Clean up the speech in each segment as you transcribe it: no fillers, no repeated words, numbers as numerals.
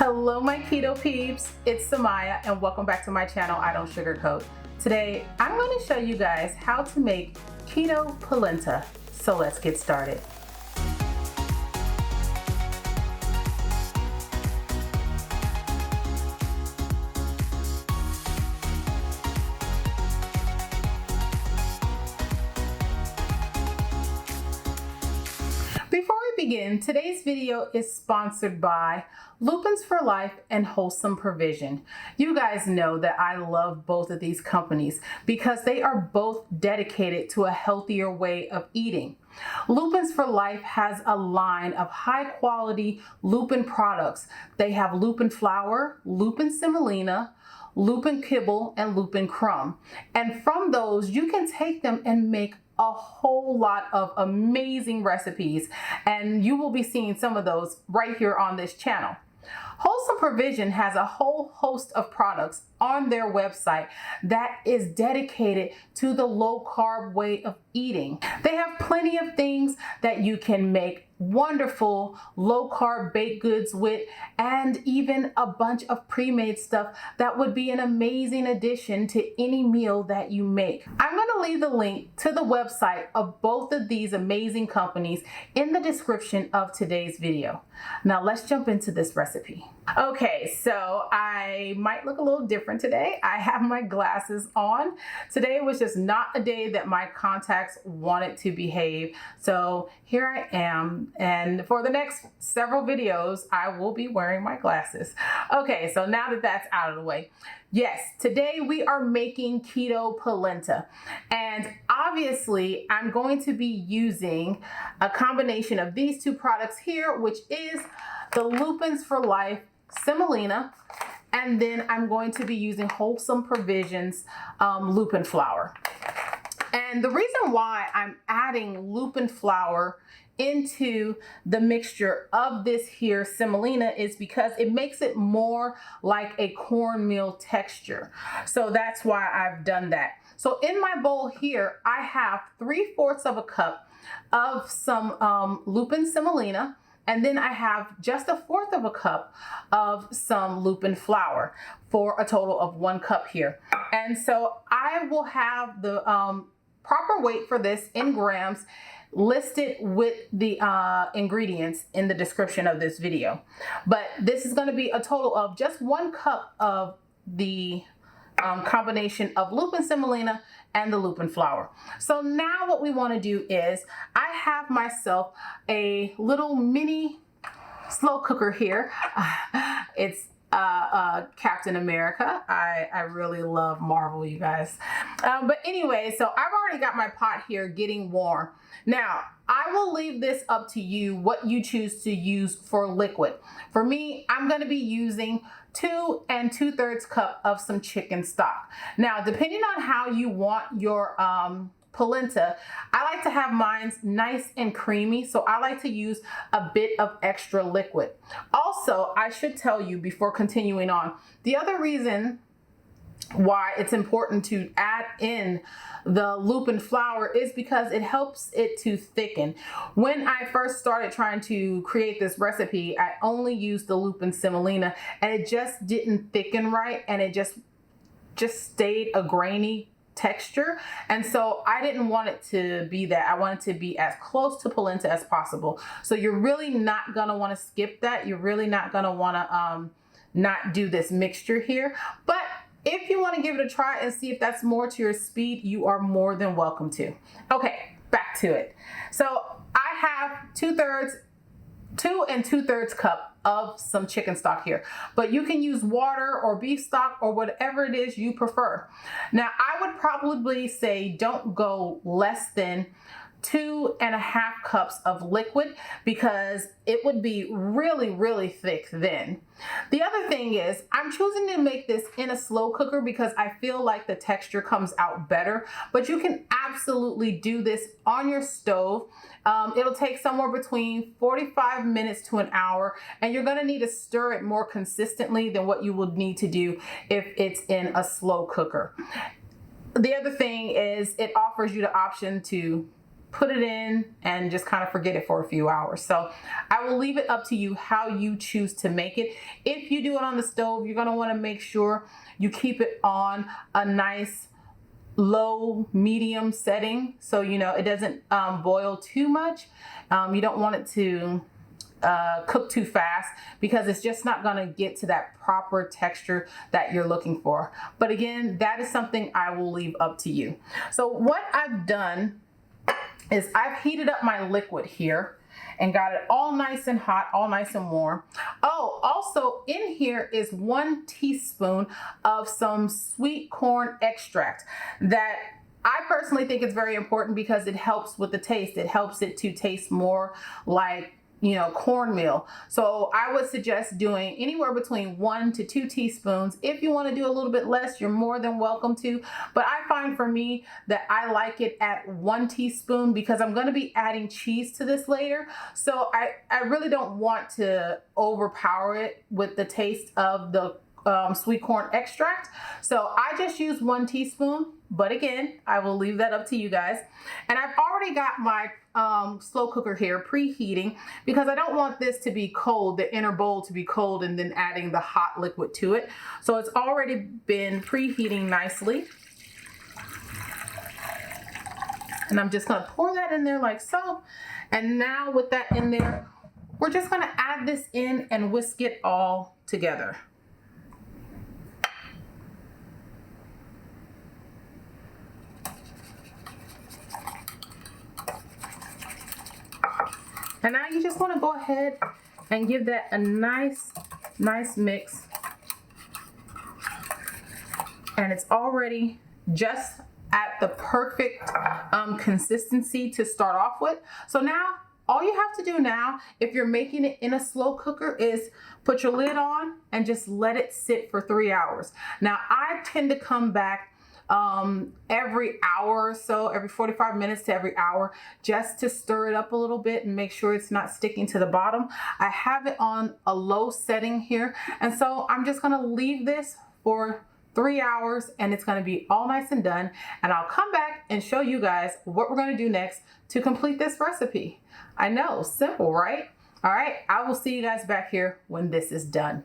Hello my keto peeps, it's Samaya and welcome back to my channel, I Don't Sugarcoat. Today I'm going to show you guys how to make keto polenta, so let's get started. Before we begin, today's video is sponsored by Lupins for Life and Wholesome Provision. You guys know that I love both of these companies because they are both dedicated to a healthier way of eating. Lupins for Life has a line of high quality lupin products. They have Lupin Flour, Lupin Semolina, Lupin Kibble, and Lupin Crumb. And from those, you can take them and make a whole lot of amazing recipes, and you will be seeing some of those right here on this channel. Wholesome Provision has a whole host of products on their website that is dedicated to the low carb way of eating. They have plenty of things that you can make wonderful low carb baked goods with, and even a bunch of pre-made stuff that would be an amazing addition to any meal that you make. I'm going to leave the link to the website of both of these amazing companies in the description of today's video. Now let's jump into this recipe. Okay, so I might look a little different today. I have my glasses on. Today was just not a day that my contacts wanted to behave. So here I am, and for the next several videos, I will be wearing my glasses. Okay, so now that that's out of the way, yes, today we are making keto polenta. And obviously, I'm going to be using a combination of these two products here, which is the Lupins for Life Semolina, and then I'm going to be using Wholesome Provisions Lupin Flour. And the reason why I'm adding Lupin Flour into the mixture of this here semolina is because it makes it more like a cornmeal texture. So that's why I've done that. So in my bowl here, I have 3/4 of a cup of some Lupin Semolina, and then I have just 1/4 of a cup of some Lupin Flour for a total of 1 cup here. And so I will have the proper weight for this in grams listed with the ingredients in the description of this video. But this is going to be a total of just 1 cup of the combination of Lupin Semolina and the Lupin Flour. So now what we want to do is, I have myself a little mini slow cooker here. It's Captain America. I really love Marvel, you guys. But anyway, so I've already got my pot here getting warm. Now, I will leave this up to you what you choose to use for liquid. For me, I'm going to be using 2 2/3 cup of some chicken stock. Now, depending on how you want your polenta, I like to have mine nice and creamy, so I like to use a bit of extra liquid. Also, I should tell you before continuing on, the other reason why it's important to add in the Lupin Flour is because it helps it to thicken. When I first started trying to create this recipe, I only used the Lupin Semolina, and it just didn't thicken right, and it just stayed a grainy texture. And so I didn't want it to be that. I want it to be as close to polenta as possible. So you're really not gonna want to skip that. You're really not gonna want to not do this mixture here. But if you want to give it a try and see if that's more to your speed, you are more than welcome to. Okay, back to it. So I have 2 2/3 cup of some chicken stock here, but you can use water or beef stock or whatever it is you prefer. Now, I would probably say don't go less than 2.5 cups of liquid, because it would be really, really thick then. The other thing is, I'm choosing to make this in a slow cooker because I feel like the texture comes out better, but you can absolutely do this on your stove. It'll take somewhere between 45 minutes to an hour, and you're going to need to stir it more consistently than what you would need to do if it's in a slow cooker. The other thing is, it offers you the option to put it in and just kind of forget it for a few hours. So I will leave it up to you how you choose to make it. If you do it on the stove, you're going to want to make sure you keep it on a nice low medium setting, so you know it doesn't boil too much. You don't want it to cook too fast, because it's just not going to get to that proper texture that you're looking for. But again, that is something I will leave up to you. So what I've done is I've heated up my liquid here and got it all nice and hot, all nice and warm. Oh, also in here is 1 teaspoon of some sweet corn extract that I personally think it's very important because it helps with the taste. It helps it to taste more like, you know, cornmeal. So I would suggest doing anywhere between 1 to 2 teaspoons. If you want to do a little bit less, you're more than welcome to. But I find for me that I like it at 1 teaspoon because I'm going to be adding cheese to this later. So I really don't want to overpower it with the taste of the sweet corn extract. So I just use 1 teaspoon, but again, I will leave that up to you guys. And I've already got my slow cooker here preheating because I don't want this to be cold, the inner bowl to be cold and then adding the hot liquid to it. So it's already been preheating nicely. And I'm just gonna pour that in there like so. And now with that in there, we're just gonna add this in and whisk it all together. And now you just want to go ahead and give that a nice mix. And it's already just at the perfect consistency to start off with. So now all you have to do now, if you're making it in a slow cooker, is put your lid on and just let it sit for 3 hours. Now I tend to come back every hour or so, every 45 minutes to every hour, just to stir it up a little bit and make sure it's not sticking to the bottom. I have it on a low setting here, and so I'm just going to leave this for 3 hours and it's going to be all nice and done, and I'll come back and show you guys what we're going to do next to complete this recipe. I know, simple, right? All right, I will see you guys back here when this is done.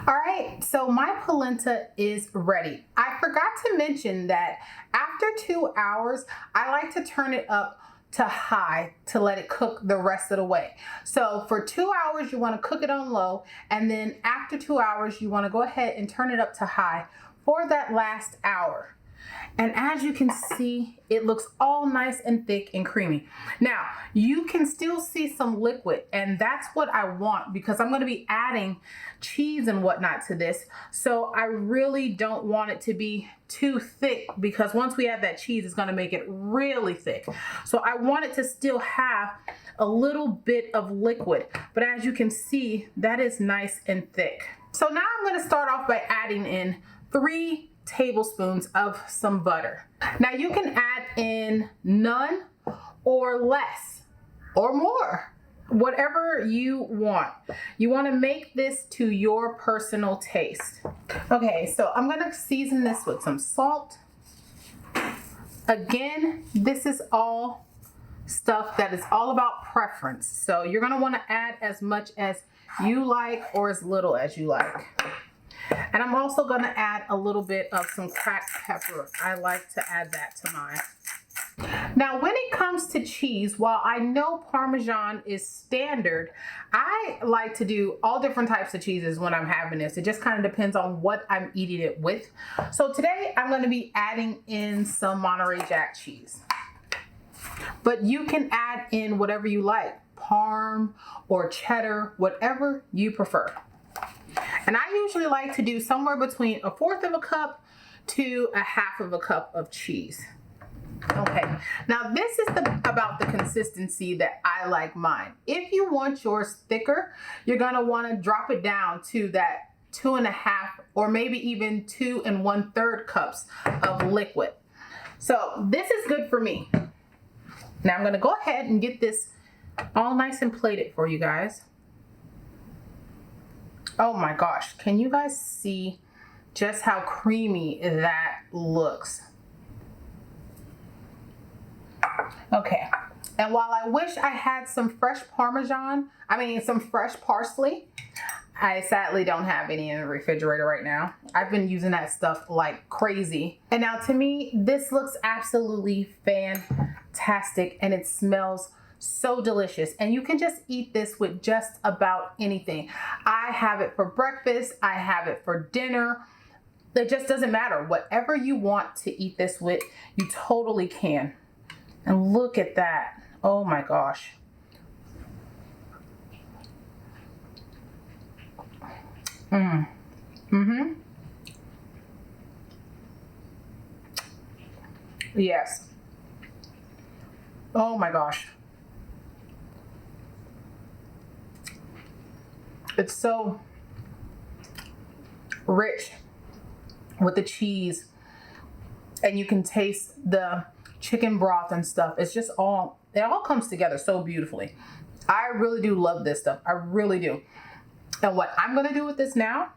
All right, so my polenta is ready. I forgot to mention that after 2 hours, I like to turn it up to high to let it cook the rest of the way. So for 2 hours, you want to cook it on low, and then after 2 hours, you want to go ahead and turn it up to high for that last hour. And as you can see, it looks all nice and thick and creamy. Now, you can still see some liquid, and that's what I want because I'm going to be adding cheese and whatnot to this. So I really don't want it to be too thick because once we add that cheese, it's going to make it really thick. So I want it to still have a little bit of liquid, but as you can see, that is nice and thick. So now I'm going to start off by adding in 3 tablespoons of some butter. Now you can add in none or less or more, whatever you want. You want to make this to your personal taste. Okay, so I'm going to season this with some salt. Again, this is all stuff that is all about preference. So you're going to want to add as much as you like or as little as you like. And I'm also going to add a little bit of some cracked pepper. I like to add that to mine. Now, when it comes to cheese, while I know Parmesan is standard, I like to do all different types of cheeses when I'm having this. It just kind of depends on what I'm eating it with. So today I'm going to be adding in some Monterey Jack cheese. But you can add in whatever you like, Parm or cheddar, whatever you prefer. And I usually like to do somewhere between 1/4 of a cup to 1/2 of a cup of cheese. Okay, now this is about the consistency that I like mine. If you want yours thicker, you're gonna wanna drop it down to that 2.5 or maybe even 2 1/3 cups of liquid. So this is good for me. Now I'm gonna go ahead and get this all nice and plated for you guys. Oh my gosh, can you guys see just how creamy that looks? Okay, And while I wish I had some fresh some fresh parsley, I sadly don't have any in the refrigerator right now. I've been using that stuff like crazy. And now to me, this looks absolutely fantastic and it smells so delicious. And you can just eat this with just about anything. I have it for breakfast. I have it for dinner. It just doesn't matter. Whatever you want to eat this with, you totally can. And look at that. Oh my gosh. Yes. Oh my gosh. It's so rich with the cheese, and you can taste the chicken broth and stuff. It's just it all comes together so beautifully. I really do love this stuff. I really do. And what I'm gonna do with this now,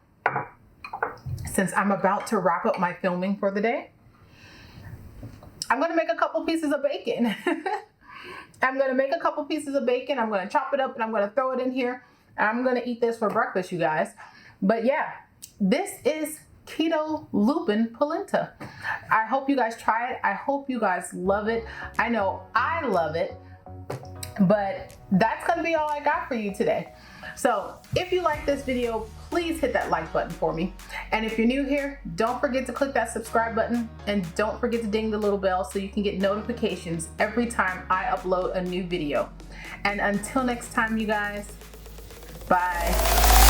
since I'm about to wrap up my filming for the day, I'm gonna make a couple pieces of bacon. I'm gonna make a couple pieces of bacon. I'm gonna chop it up and I'm gonna throw it in here. I'm gonna eat this for breakfast, you guys. But yeah, this is Keto Lupin Polenta. I hope you guys try it. I hope you guys love it. I know I love it. But that's gonna be all I got for you today. So if you like this video, please hit that like button for me. And if you're new here, don't forget to click that subscribe button and don't forget to ding the little bell so you can get notifications every time I upload a new video. And until next time, you guys, bye.